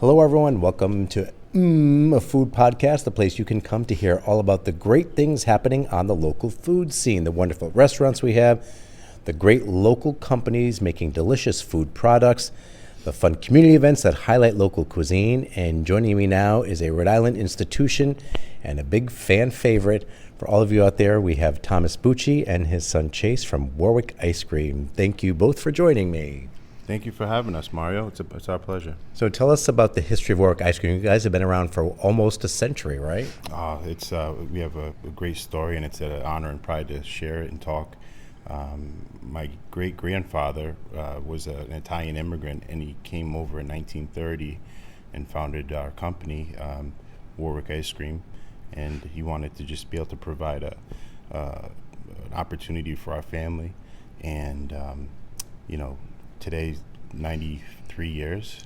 Hello, everyone. Welcome to a Food Podcast, the place you can come to hear all about the great things happening on the local food scene, the wonderful restaurants we have, the great local companies making delicious food products, the fun community events that highlight local cuisine. And joining me now is a Rhode Island institution and a big fan favorite. For all of you out there, we have Thomas Bucci and his son Chase from Warwick Ice Cream. Thank you both for joining me. Thank you for having us, Mario. It's our pleasure. So tell us about the history of Warwick Ice Cream. You guys have been around for almost a century, right? We have a great story, and it's an honor and pride to share it and talk. My great-grandfather was an Italian immigrant, and he came over in 1930 and founded our company, Warwick Ice Cream, and he wanted to just be able to provide an opportunity for our family. And, today's 93 years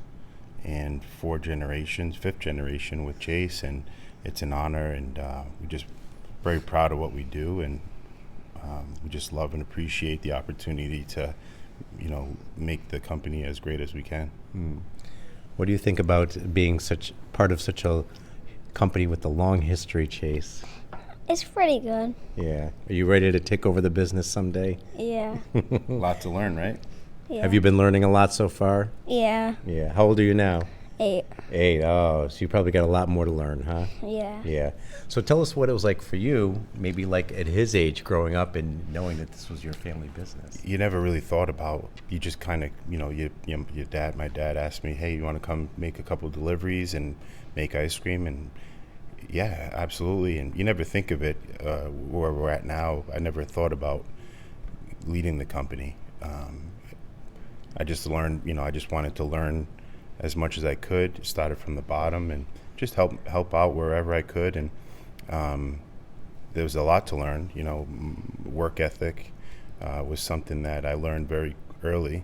and 4 generations, 5th generation with Chase, and it's an honor, and we're just very proud of what we do, and we just love and appreciate the opportunity to, make the company as great as we can. What do you think about being such part of such a company with a long history, Chase? It's pretty good. Yeah. Are you ready to take over the business someday? Yeah. A lot to learn, right? Yeah. Have you been learning a lot so far? Yeah. Yeah. How old are you now? 8. 8. Oh, so you probably got a lot more to learn, huh? Yeah. Yeah. So tell us what it was like for you, maybe like at his age growing up and knowing that this was your family business. You never really thought about, you just kind of, my dad asked me, hey, you want to come make a couple deliveries and make ice cream? And yeah, absolutely. And you never think of it where we're at now. I never thought about leading the company. I just learned, I just wanted to learn as much as I could, started from the bottom and just help out wherever I could. And there was a lot to learn, work ethic was something that I learned very early.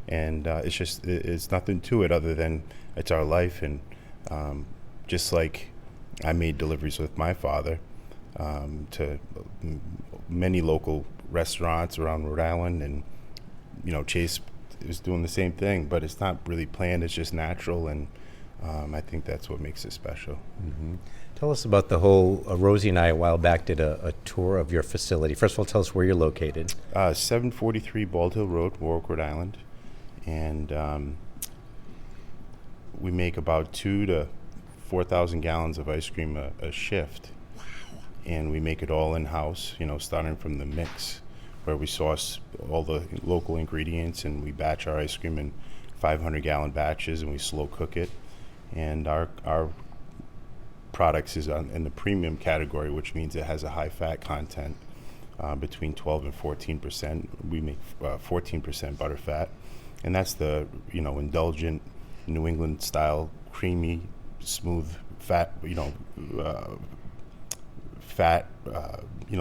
And it's nothing to it other than it's our life. And just like I made deliveries with my father to many local restaurants around Rhode Island, and Chase is doing the same thing, but it's not really planned, it's just natural, and I think that's what makes it special. Mm-hmm. Tell us about the whole, Rosie and I a while back did a tour of your facility. First of all, tell us where you're located. 743 Bald Hill Road, Warwick, Rhode Island, and we make about 2,000 to 4,000 gallons of ice cream a shift, and we make it all in-house, starting from the mix, where we source all the local ingredients, and we batch our ice cream in 500-gallon batches, and we slow cook it. And our products is in the premium category, which means it has a high fat content, between 12 and 14%. We make 14% butter fat, and that's the indulgent New England style, creamy, smooth fat.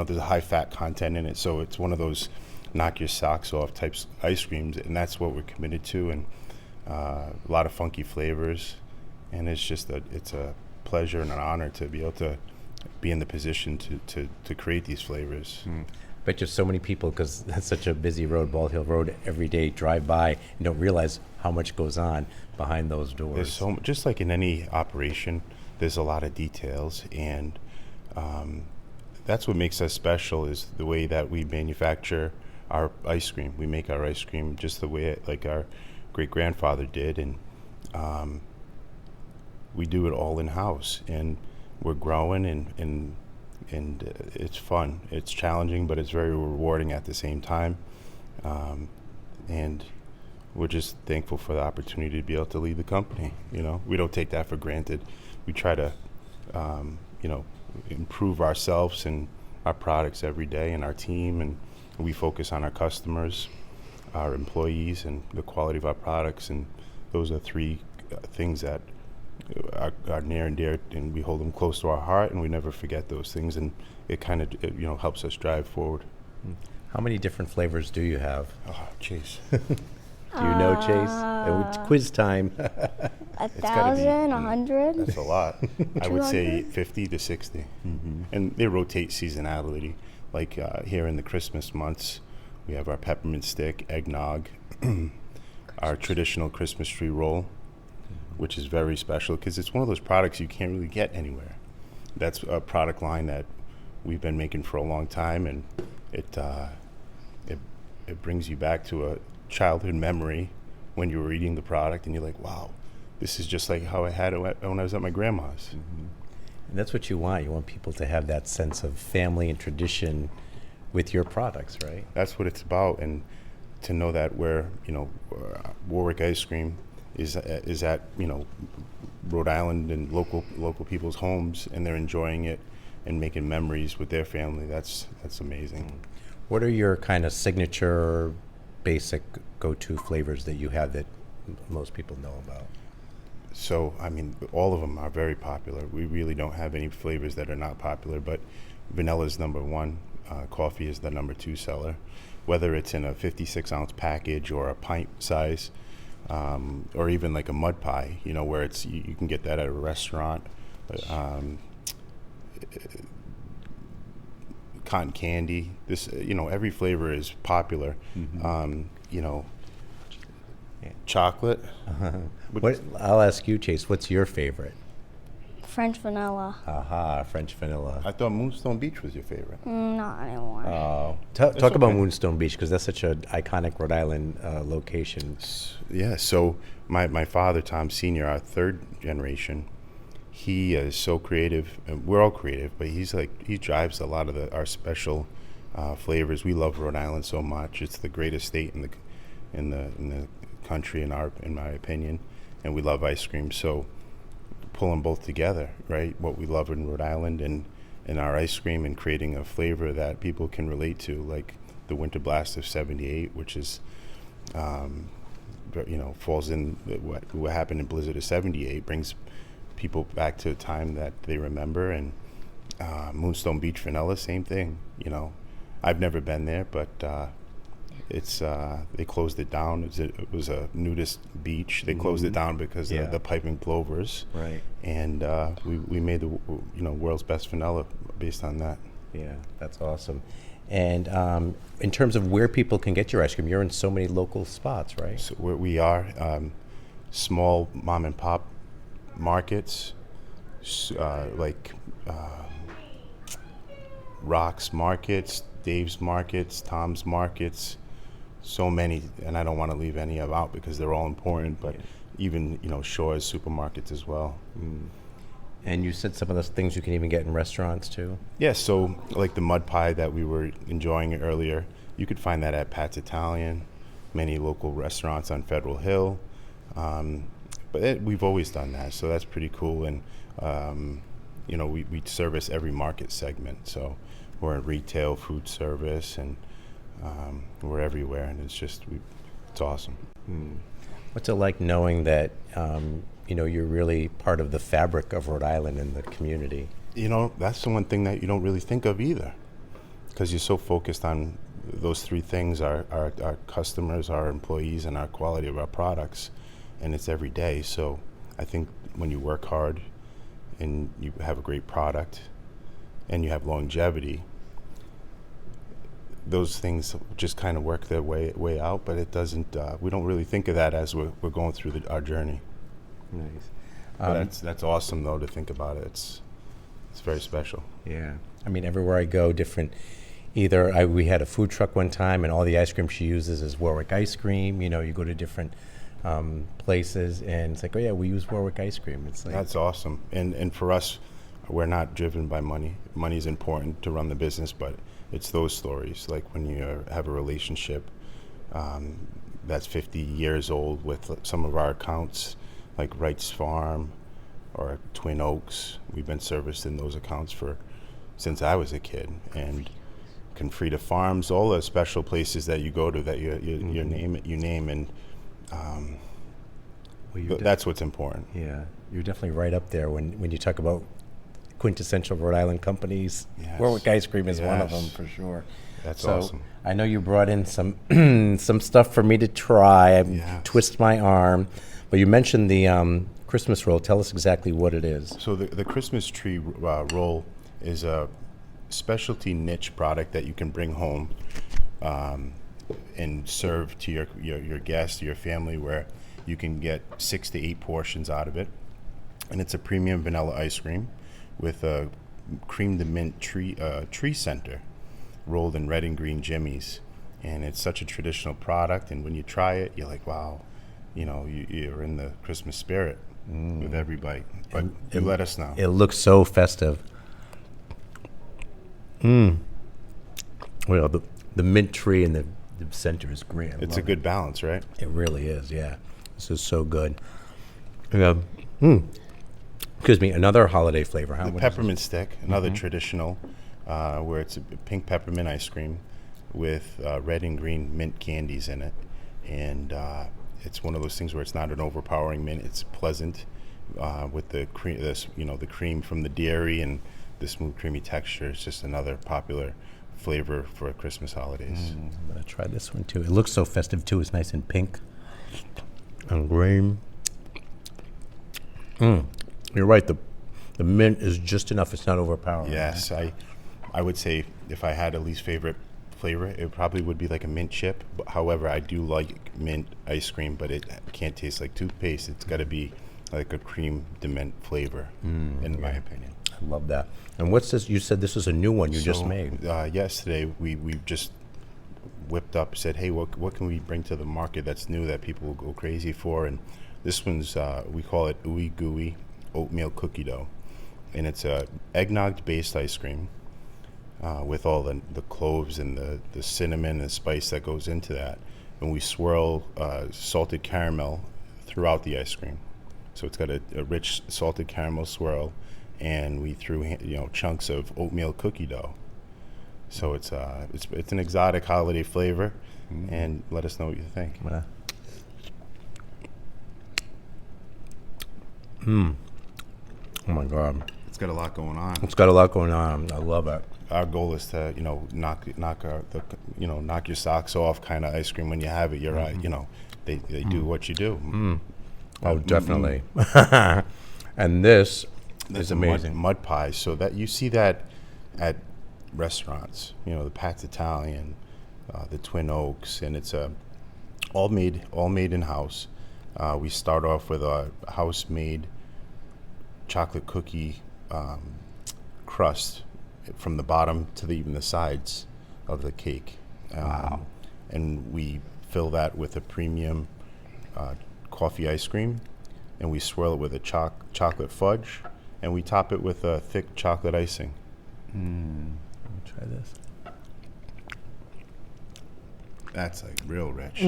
There's a high fat content in it, so it's one of those knock your socks off types ice creams, and that's what we're committed to. And a lot of funky flavors, and it's a pleasure and an honor to be able to be in the position to create these flavors. Bet you so many people, because that's such a busy road, Bald Hill Road, every day drive by and don't realize how much goes on behind those doors. There's so much, just like in any operation, there's a lot of details, and that's what makes us special, is the way that we manufacture our ice cream. We make our ice cream just the way like our great-grandfather did, and we do it all in-house, and we're growing, and it's fun. It's challenging, but it's very rewarding at the same time, and we're just thankful for the opportunity to be able to lead the company. We don't take that for granted. We try to improve ourselves and our products every day, and our team, and we focus on our customers, our employees, and the quality of our products. And those are 3 things that are near and dear, and we hold them close to our heart, and we never forget those things, and it kind of helps us drive forward. How many different flavors do you have? Oh, Chase. Do you know, Chase? It's quiz time. 1,000, 100. That's a lot. I would say 200? 50 to 60. Mm-hmm. And they rotate seasonality. Like here in the Christmas months, we have our peppermint stick, eggnog, our traditional Christmas tree roll, which is very special because it's one of those products you can't really get anywhere. That's a product line that we've been making for a long time, and it brings you back to a childhood memory when you were eating the product, and you're like, wow, this is just like how I had it when I was at my grandma's. And that's what you want. You want people to have that sense of family and tradition with your products, right? That's what it's about, and to know that Warwick Ice Cream is at Rhode Island and local people's homes, and they're enjoying it and making memories with their family. That's amazing. What are your kind of signature, basic go-to flavors that you have that most people know about? So, I mean, all of them are very popular. We really don't have any flavors that are not popular, but vanilla is number one. Coffee is the number two seller. Whether it's in a 56-ounce package or a pint size, or even like a mud pie, where it's you can get that at a restaurant. Cotton candy. This, every flavor is popular. Chocolate. I'll ask you, Chase. What's your favorite? French vanilla. Aha, French vanilla. I thought Moonstone Beach was your favorite. Not anymore. Talk about Moonstone Beach, because that's such an iconic Rhode Island location. Yeah. So my father, Tom Sr., our third generation, he is so creative, and we're all creative, but he drives a lot of our special flavors. We love Rhode Island so much. It's the greatest state in the country, in my opinion, and we love ice cream. So pull them both together, right? What we love in Rhode Island and our ice cream, and creating a flavor that people can relate to, like the Winter Blast of '78, which is falls in what happened in Blizzard of '78, brings people back to a time that they remember. And Moonstone Beach vanilla, same thing. I've never been there, but it's they closed it down. It was a nudist beach. They closed it down because of the piping plovers. Right. And we made the world's best vanilla based on that. Yeah, that's awesome. And in terms of where people can get your ice cream, you're in so many local spots, right? So we are small mom and pop markets, like Rock's Markets, Dave's Markets, Tom's Markets, so many, and I don't want to leave any of out because they're all important, but even, Shore's supermarkets as well. And you said some of those things you can even get in restaurants too? Yeah, so like the mud pie that we were enjoying earlier, you could find that at Pat's Italian, many local restaurants on Federal Hill. But we've always done that, so that's pretty cool. And, we service every market segment. So we're in retail, food service, and we're everywhere. And it's awesome. What's it like knowing that, you're really part of the fabric of Rhode Island and the community? That's the one thing that you don't really think of either, because you're so focused on those three things, our customers, our employees, and our quality of our products. And it's every day. So I think when you work hard and you have a great product and you have longevity, those things just kind of work their way out. But it doesn't. We don't really think of that as we're going through our journey. Nice. But that's awesome though to think about it. It's very special. Yeah. I mean, everywhere I go, different. We had a food truck one time, and all the ice cream she uses is Warwick Ice Cream. You go to different places, and it's like, oh yeah, we use Warwick Ice Cream. It's like, that's awesome. And for us, we're not driven by money. Money is important to run the business, but it's those stories, like when you have a relationship that's 50 years old with some of our accounts, like Wright's Farm or Twin Oaks. We've been serviced in those accounts since I was a kid. And Confrida Farms, all the special places that you go to that you name, and that's what's important. Yeah, you're definitely right up there when you talk about quintessential Rhode Island companies. Yes. Warwick Ice Cream is one of them for sure. That's awesome. I know you brought in some some stuff for me to try. Twist my arm, but you mentioned the Christmas roll. Tell us exactly what it is. So the Christmas tree roll is a specialty niche product that you can bring home and serve to your guests, your family, where You can get 6 to 8 portions out of it. And it's a premium vanilla ice cream with a cream de mint tree center rolled in red and green jimmies. And it's such a traditional product. And when you try it, you're like, wow, you're in the Christmas spirit with every bite. But you let us know. It looks so festive. Well, the mint tree in the center is great. It's a good balance, right? It really is, yeah. This is so good. Yeah. Excuse me, another holiday flavor. The peppermint stick, another traditional, where it's a pink peppermint ice cream with red and green mint candies in it. And it's one of those things where it's not an overpowering mint. It's pleasant with the cream, the cream from the dairy and the smooth, creamy texture. It's just another popular flavor for Christmas holidays. I'm going to try this one, too. It looks so festive, too. It's nice and pink and green. You're right. The mint is just enough. It's not overpowering. Yes, I would say if I had a least favorite flavor, it probably would be like a mint chip. But however, I do like mint ice cream, but it can't taste like toothpaste. It's got to be like a cream de mint flavor, in my opinion. I love that. And what's this? You said this is a new one you just made. Yesterday, we just whipped up, said, hey, what can we bring to the market that's new that people will go crazy for? And this one's, we call it Ooey Gooey Oatmeal Cookie Dough. And it's a eggnog-based ice cream with all the cloves and the cinnamon and spice that goes into that. And we swirl salted caramel throughout the ice cream. So it's got a rich salted caramel swirl, and we threw chunks of oatmeal cookie dough. So it's an exotic holiday flavor, and let us know what you think. Oh my God! It's got a lot going on. It's got a lot going on. I love it. Our goal is to knock your socks off kind of ice cream when you have it. You're right. They do what you do. Oh, definitely. And this is amazing. Mud pie. So that you see that at restaurants, the Pat's Italian, the Twin Oaks, and it's all made in house. We start off with a house made chocolate cookie crust from the bottom to even the sides of the cake. Wow. And we fill that with a premium coffee ice cream, and we swirl it with a chocolate fudge, and we top it with a thick chocolate icing. Let me try this. That's like real rich.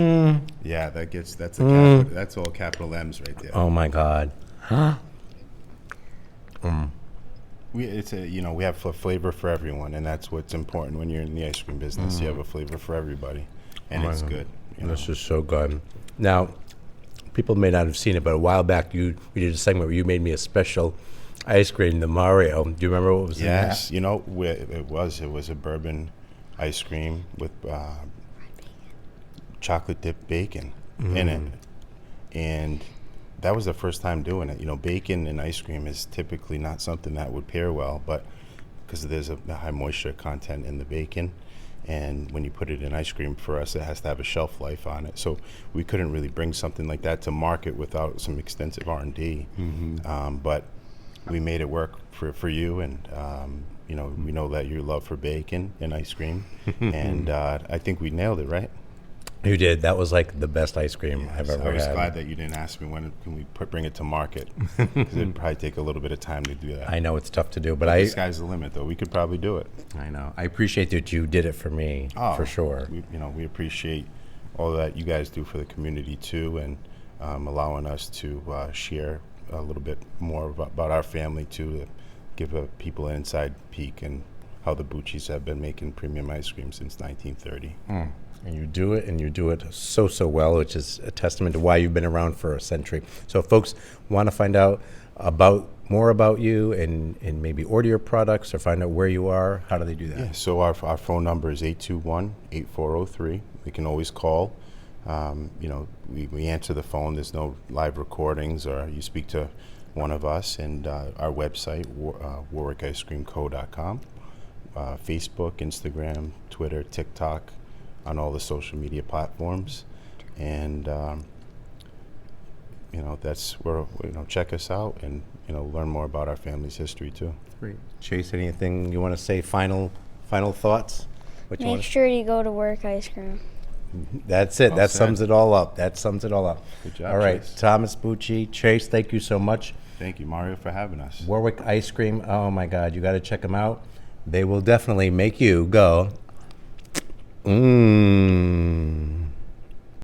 Yeah, that's all capital M's right there. Oh my God. We have a flavor for everyone, and that's what's important when you're in the ice cream business. You have a flavor for everybody, and it's good. This is so good. Now, people may not have seen it, but a while back we did a segment where you made me a special ice cream, the Mario. Do you remember what was in that? Yes, it was a bourbon ice cream with chocolate dipped bacon in it, and that was the first time doing it. Bacon and ice cream is typically not something that would pair well, but because there's a high moisture content in the bacon, and when you put it in ice cream, for us, it has to have a shelf life on it. So we couldn't really bring something like that to market without some extensive R&D. But we made it work for you, and we know that your love for bacon and ice cream, and I think we nailed it, right? You did. That was like the best ice cream I've ever had. I was glad that you didn't ask me when can we bring it to market, because it'd probably take a little bit of time to do that. I know it's tough to do, but the sky's the limit, though. We could probably do it. I know. I appreciate that you did it for me, for sure. We appreciate all that you guys do for the community too, and allowing us to share a little bit more about our family too, to give people an inside peek and how the Buccis have been making premium ice cream since 1930. And you do it so well, which is a testament to why you've been around for a century. So if folks want to find out more about you and maybe order your products or find out where you are, how do they do that? Yeah, so our phone number is 821-8403. They can always call. We answer the phone. There's no live recordings, or you speak to one of us. And our website, warwickicecreamco.com, Facebook, Instagram, Twitter, TikTok, on all the social media platforms. And that's where, check us out and, learn more about our family's history too. Great. Chase, anything you want to say? Final thoughts? What you Make want to sure you go to Warwick Ice Cream. That's it. Well That said. sums it all up. Good job, All right. Chase. Thomas Bucci, Chase, thank you so much. Thank you, Mario, for having us. Warwick Ice Cream. Oh my God, you got to check them out. They will definitely make you go, mmm.